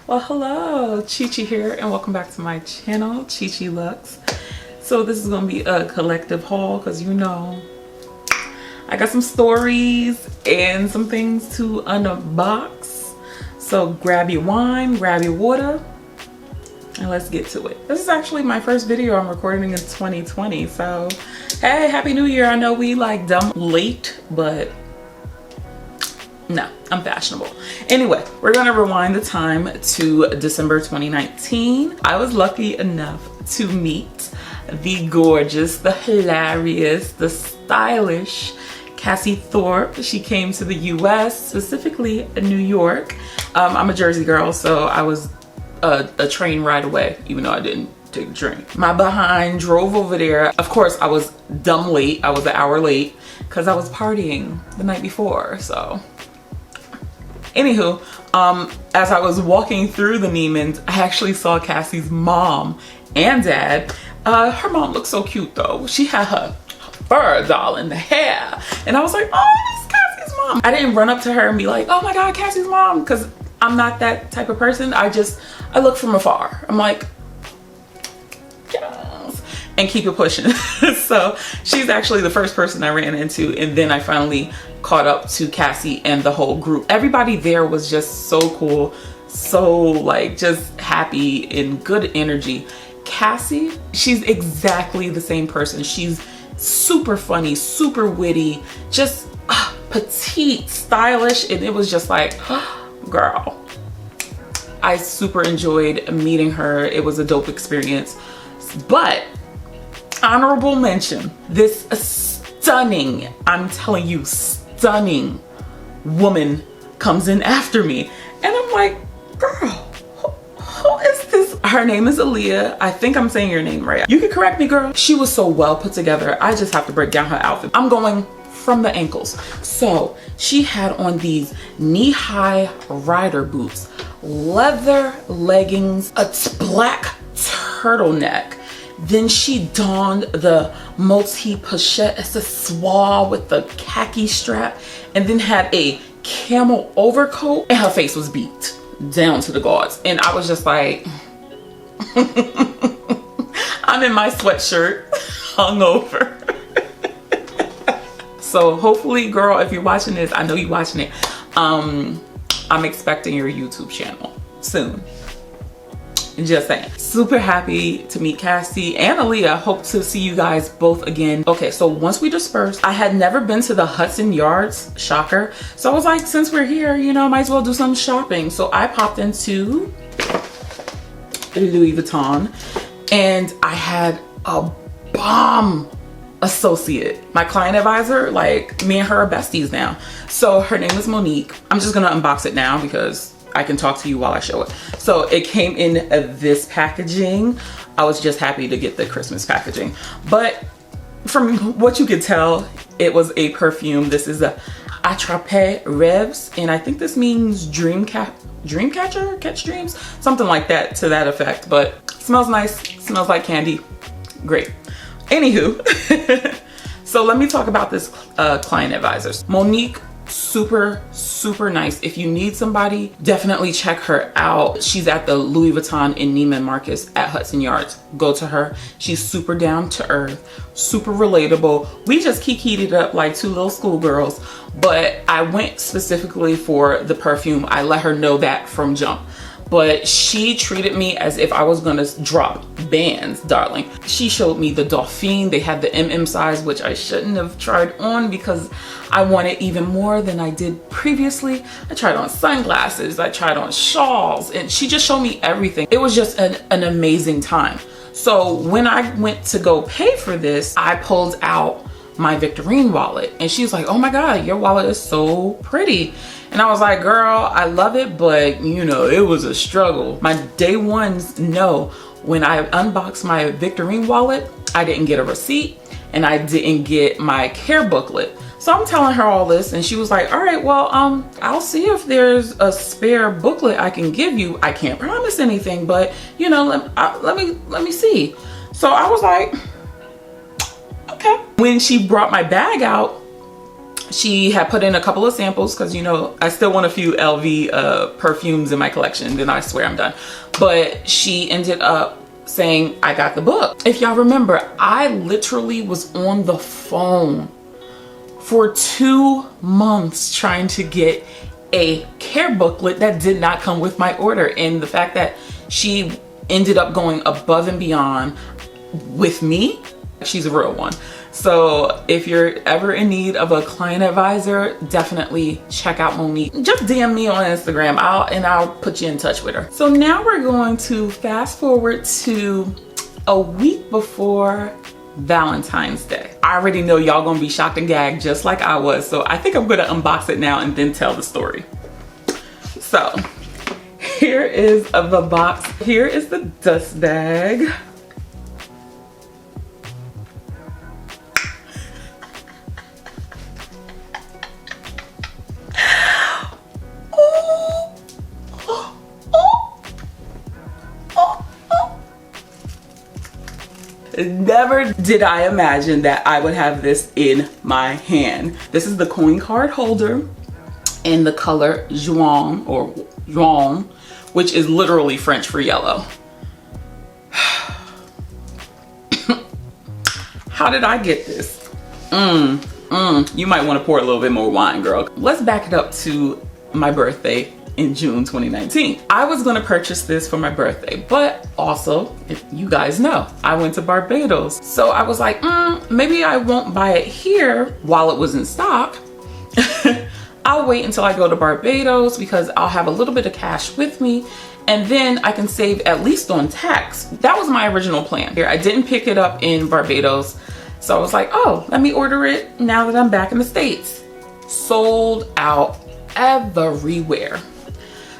Well, hello, Chi-Chi here, and welcome back to my channel, Chi.Chi.Luxe. So this is gonna be a collective haul because you know I got some stories and some things to unbox. So grab your wine, grab your water, and let's get to it. This is actually my first video I'm recording in 2020. So hey, happy new year. I know we like dumb late, but no, I'm fashionable. Anyway, we're gonna rewind the time to December 2019. I was lucky enough to meet the gorgeous, the hilarious, the stylish Cassie Thorpe. She came to the US, specifically New York. I'm a Jersey girl, so I was a train ride away, even though I didn't take the train. My behind drove over there. Of course, I was dumb late. I was an hour late because I was partying the night before, so. Anywho, as I was walking through the Neiman's, I actually saw Cassie's mom and dad. Her mom looked so cute though. She had her fur doll in the hair. And I was like, oh, that's Cassie's mom. I didn't run up to her and be like, oh my God, Cassie's mom. Because I'm not that type of person. I look from afar. I'm like, yes, and keep it pushing. So she's actually the first person I ran into. And then I finally caught up to Cassie and the whole group. Everybody there was just so cool, so like just happy and good energy. Cassie, she's exactly the same person. She's super funny, super witty, just petite, stylish, and it was just like, girl. I super enjoyed meeting her. It was a dope experience. But honorable mention, this stunning, I'm telling you, stunning woman comes in after me. And I'm like, girl, who is this? Her name is Aaliyah. I think I'm saying your name right. You can correct me, girl. She was so well put together. I just have to break down her outfit. I'm going from the ankles. So she had on these knee-high rider boots, leather leggings, a black turtleneck. Then she donned the multi-pochette accessoire with the khaki strap, and then had a camel overcoat, and her face was beat down to the gauze. And I was just like, I'm in my sweatshirt, hungover. So hopefully, girl, if you're watching this, I know you're watching it. I'm expecting your YouTube channel soon. Just saying. Super happy to meet Cassie and Aaliyah. Hope to see you guys both again. Okay, so once we dispersed, I had never been to the Hudson Yards, shocker. So I was like, since we're here, you know, might as well do some shopping. So I popped into Louis Vuitton and I had a bomb associate, my client advisor. Like, me and her are besties now. So her name is Monique. I'm just gonna unbox it now because I can talk to you while I show it. So it came in this packaging. I was just happy to get the Christmas packaging. But from what you could tell, it was a perfume. This is a ATTRAPE-RêVES, and I think this means dreamcatcher, catch dreams, something like that, to that effect. But smells nice, smells like candy, great. Anywho, so let me talk about this client advisor. Monique, super nice. If you need somebody, definitely check her out. She's at the Louis Vuitton in Neiman Marcus at Hudson Yards. Go to her. She's super down to earth, super relatable. We just kikied it up like two little schoolgirls, but I went specifically for the perfume. I let her know that from jump. But she treated me as if I was gonna drop bands, darling. She showed me the Dauphine. They had the MM size, which I shouldn't have tried on because I wanted even more than I did previously. I tried on sunglasses, I tried on shawls, and she just showed me everything. It was just an amazing time. So when I went to go pay for this, I pulled out my Victorine wallet, and she's like, oh my God, your wallet is so pretty. And I was like, girl, I love it, but you know, it was a struggle. My day ones know when I unboxed my Victorine wallet, I didn't get a receipt and I didn't get my care booklet. So I'm telling her all this, and she was like, all right, well, I'll see if there's a spare booklet I can give you. I can't promise anything, but you know, let me see. So I was like, okay. When she brought my bag out, She had put in a couple of samples because, you know, I still want a few LV perfumes in my collection, then I swear I'm done. But she ended up saying, I got the book. If y'all remember, I literally was on the phone for 2 months trying to get a care booklet that did not come with my order. And the fact that she ended up going above and beyond with me, she's a real one. So if you're ever in need of a client advisor, definitely check out Monique. Just DM me on Instagram, I'll put you in touch with her. So now we're going to fast forward to a week before Valentine's Day. I already know y'all gonna be shocked and gagged just like I was. So I think I'm gonna unbox it now and then tell the story. So here is the box. Here is the dust bag. Never did I imagine that I would have this in my hand. This is the coin card holder in the color jaune, or jaune, which is literally French for yellow. How did I get this? You might want to pour a little bit more wine, girl. Let's back it up to my birthday in June 2019. I was gonna purchase this for my birthday, but also, if you guys know, I went to Barbados. So I was like, maybe I won't buy it here while it was in stock. I'll wait until I go to Barbados because I'll have a little bit of cash with me and then I can save at least on tax. That was my original plan here. I didn't pick it up in Barbados. So I was like, oh, let me order it now that I'm back in the States. Sold out everywhere.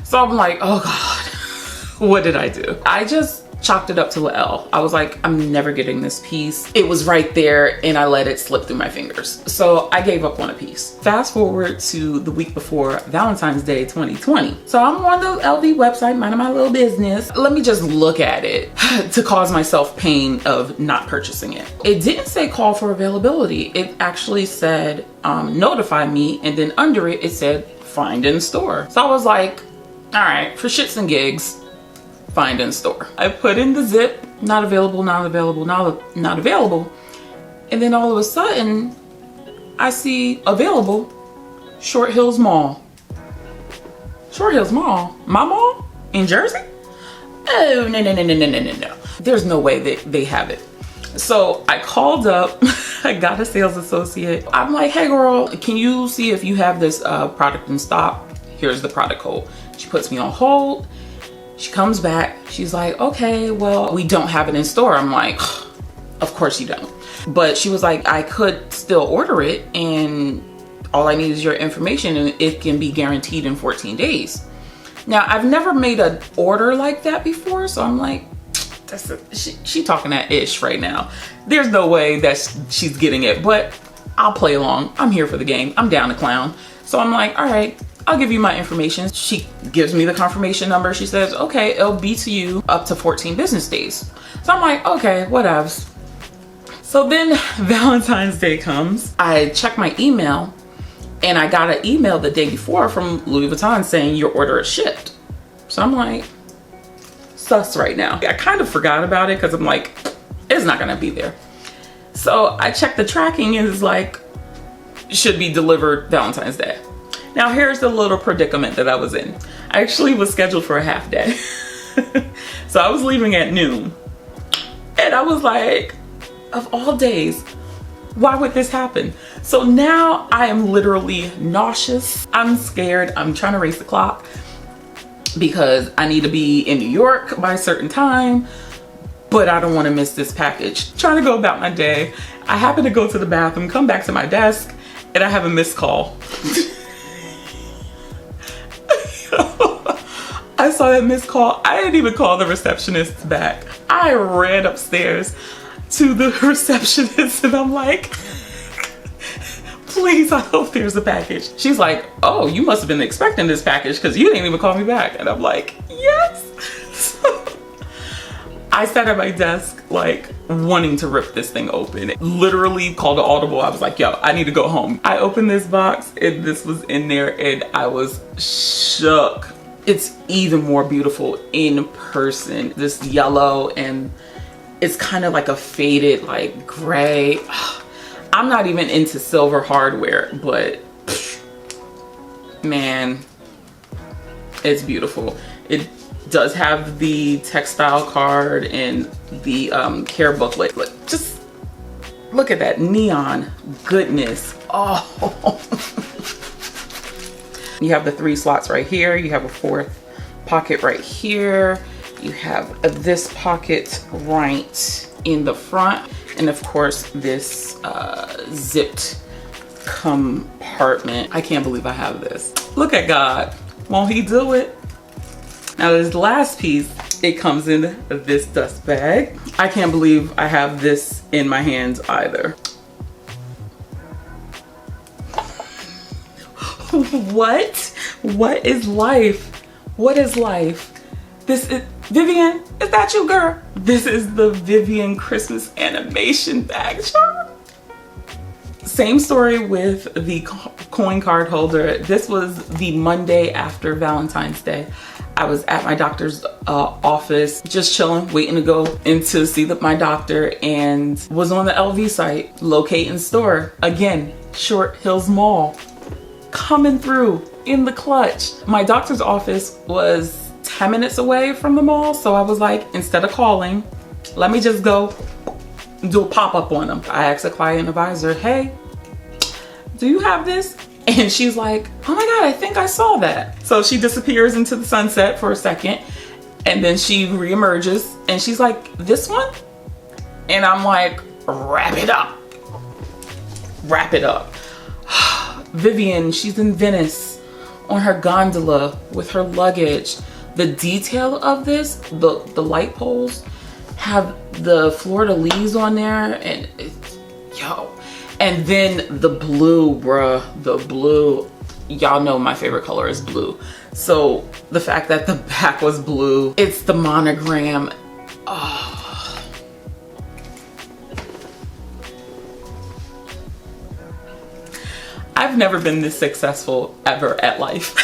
So I'm like, oh God, what did I do? I just chalked it up to an L. I was like, I'm never getting this piece. It was right there and I let it slip through my fingers. So I gave up on a piece. Fast forward to the week before Valentine's Day 2020. So I'm on the LV website, minding my little business. Let me just look at it to cause myself pain of not purchasing it. It didn't say call for availability. It actually said notify me, and then under it, it said find in store. So I was like, all right, for shits and gigs, find in store. I put in the zip, not available, not available, not available. And then all of a sudden, I see available, Short Hills Mall. Short Hills Mall? My mall? In Jersey? Oh, no. There's no way that they have it. So I called up, I got a sales associate. I'm like, hey girl, can you see if you have this product in stock? Here's the product code. She puts me on hold. She comes back. She's like, okay, well, we don't have it in store. I'm like, of course you don't. But she was like, I could still order it and all I need is your information and it can be guaranteed in 14 days. Now, I've never made an order like that before. So I'm like, she talking that ish right now. There's no way that she's getting it, but I'll play along. I'm here for the game. I'm down to clown. So I'm like, all right, I'll give you my information. She gives me the confirmation number. She says, okay, it'll be to you up to 14 business days. So I'm like, okay, whatevs. So then Valentine's Day comes. I check my email and I got an email the day before from Louis Vuitton saying your order is shipped. So I'm like, sus right now. I kind of forgot about it because I'm like, it's not gonna be there. So I checked the tracking and it's like, should be delivered Valentine's Day. Now here's the little predicament that I was in. I actually was scheduled for a half day. So I was leaving at noon. And I was like, of all days, why would this happen? So now I am literally nauseous. I'm scared. I'm trying to race the clock because I need to be in New York by a certain time, but I don't want to miss this package. Trying to go about my day. I happen to go to the bathroom, come back to my desk, and I have a missed call. I saw that missed call. I didn't even call the receptionist back. I ran upstairs to the receptionist and I'm like, please, I hope there's a package. She's like, oh, you must have been expecting this package because you didn't even call me back. And I'm like, yes. So I sat at my desk like wanting to rip this thing open. Literally called an audible. I was like, yo, I need to go home. I opened this box and this was in there and I was shook. It's even more beautiful in person. This yellow, and it's kind of like a faded like gray. I'm not even into silver hardware, but man, it's beautiful. It does have the textile card and the care booklet. Look, just look at that neon goodness. Oh. You have the 3 slots right here. You have a 4th pocket right here. You have this pocket right in the front. And of course, this zipped compartment. I can't believe I have this. Look at God. Won't he do it? Now this last piece, it comes in this dust bag. I can't believe I have this in my hands either. What is life? What is life? This is Vivienne. Is that you, girl? This is the Vivienne Christmas animation bag. Same story with the coin card holder. This was the Monday after Valentine's Day. I was at my doctor's office, just chilling, waiting to go in to see my doctor, and was on the LV site, locating store. Again, Short Hills Mall. Coming through in the clutch. My doctor's office was 10 minutes away from the mall, so I was like, instead of calling, let me just go do a pop-up on them. I asked a client advisor, hey, do you have this? And she's like, oh my God, I think I saw that. So she disappears into the sunset for a second, and then she reemerges and she's like, this one? And I'm like, wrap it up. Wrap it up. Vivienne, she's in Venice on her gondola with her luggage. The detail of this, the light poles have the fleur-de-lis on there, and it's, yo. And then the blue, bruh, the blue. Y'all know my favorite color is blue. So the fact that the back was blue, it's the monogram. Oh. I've never been this successful ever at life.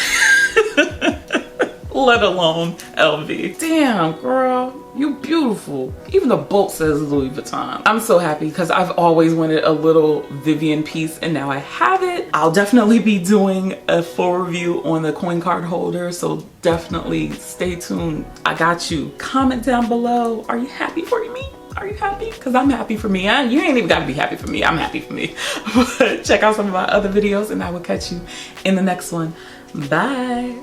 Let alone LV. Damn, girl, you beautiful. Even the bolt says Louis Vuitton. I'm so happy because I've always wanted a little Vivienne piece and now I have it. I'll definitely be doing a full review on the coin card holder, so definitely stay tuned. I got you. Comment down below. Are you happy for me? Are you happy? Because I'm happy for me. You ain't even got to be happy for me. I'm happy for me. But check out some of my other videos and I will catch you in the next one. Bye.